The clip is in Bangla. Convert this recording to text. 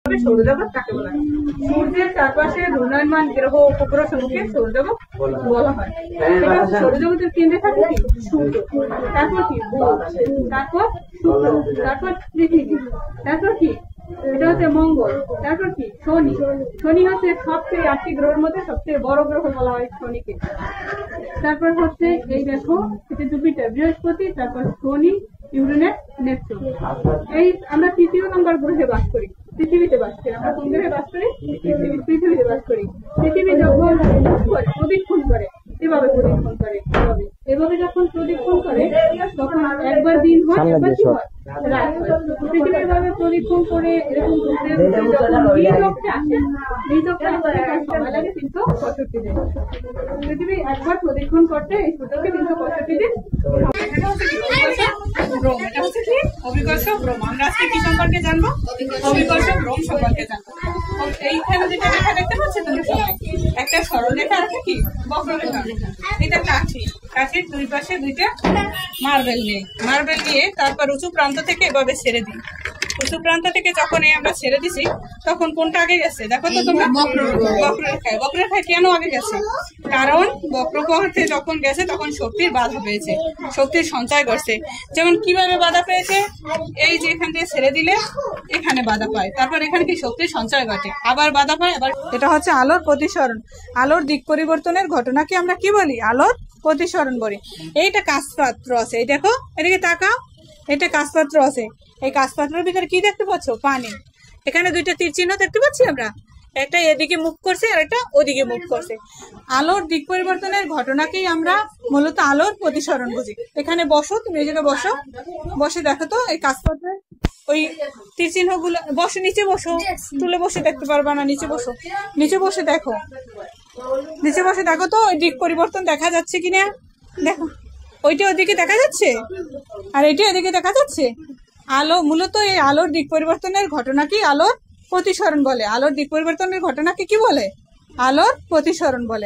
সৌরজগৎ কাকে বলা হয়? সূর্যের চারপাশে ঘূর্ণায়মান গ্রহ উপগ্রহসমূহকে সৌরজগৎ বলা হয়। এবার সৌরজগতের কেন্দ্রে থাকে কি? সূর্য, তারপর কি বুধ, তারপর শুক্র, তারপর পৃথিবী, তারপর কি এটা হচ্ছে মঙ্গল, তারপর কি শনি। শনি হচ্ছে সবচেয়ে 8টি গ্রহের মধ্যে সবচেয়ে বড় গ্রহ বলা হয় শনিকে। তারপর হচ্ছে এই দেখো এটা জুপিটার, বৃহস্পতি, তারপর শনি, ইউরেনাস, নেপচুন। এই আমরা 3য় নম্বর গ্রহে বাস করি, পৃথিবীতে বাস করি। আমরা কোন গ্রহে বাস করি? পৃথিবীতে বাস করি। পৃথিবী যখন প্রদক্ষিণ করে এভাবে প্রদক্ষিণ করে, এভাবে যখন প্রদক্ষিণ করে তখন একবার দিন হয়, একবার কি হয়? রাত হয়। পৃথিবী এভাবে প্রদক্ষিণ করে এরকম ঘুরতে ঘুরতে যখন নিজ অক্ষে আসে, নিজ অক্ষে আসতে তার সময় লাগে 365 দিন। পৃথিবী একবার প্রদক্ষিণ করতে এই সূর্যকে 365 দিন। এটা হচ্ছে কি? ভ্রম। এটা হচ্ছে কি? অভিকর্ষ ভ্রম। আমরা আজকে কি সম্পর্কে জানবো? অভিকর্ষ ভ্রম সম্পর্কে জানবো। এইখানে যেটা লেখা দেখতে পাচ্ছ তোমরা সবাই, একটা সরলরেখা আছে কি বক্ররেখা। এটা কাঠির দুই পাশে দুইটা মার্বেল নিয়ে তারপর উঁচু প্রান্ত থেকে এভাবে ছেড়ে দিই। উঁচু প্রান্ত থেকে যখন আমরা ছেড়ে দিছি তখন কোনটা আগে গেছে দেখো তো তোমরা? বক্ররেখায় কেন আগে গেছে? কারণ বক্রপথে যখন গেছে তখন শক্তির বাধা পেয়েছে, শক্তির সঞ্চয় করছে। যেমন কিভাবে বাধা পেয়েছে? এই যে এখান থেকে ছেড়ে দিলে এখানে বাধা পায়, তারপর এখানে কি শক্তির সঞ্চয় ঘটে, আবার বাধা পায়, আবার। এটা হচ্ছে আলোর প্রতিসরণ। আলোর দিক পরিবর্তনের ঘটনাকে আমরা কি বলি? আলোর প্রতিসরণ বলি। এইটা কাঁচপাত্র আছে, এই দেখো এদিকে তাকাও, এটা কাঁচপাত্র আছে। এই কাঁচপাত্রের ভিতরে কি দেখতে পাচ্ছ? পানি। এখানে দুইটা তীর চিহ্ন দেখতে পাচ্ছি আমরা, একটা এদিকে মুখ করছে আর একটা ওদিকে মুখ করছে। আলোর দিক পরিবর্তনের ঘটনাকেই আমরা মূলত আলোর প্রতিসরণ বুঝি। এখানে বসো, তুমি এই জায়গায় বসো, বসে দেখো তো এই কাঁচপাত্রের ওই তীর চিহ্ন গুলো। বসে নিচে বসো, তুলে বসে দেখতে পারবা না, নিচে বসো, নিচে বসে দেখো, নিচে বসে দেখো তো ওই দিক পরিবর্তন দেখা যাচ্ছে কিনা। দেখো ওইটা ওদিকে দেখা যাচ্ছে আর এইটা এদিকে দেখা যাচ্ছে। আলো মূলত এই আলোর দিক পরিবর্তনের ঘটনাকে আলোর প্রতিসরণ বলে। আলোর দিক পরিবর্তনের ঘটনাকে কি বলে? আলোর প্রতিসরণ বলে।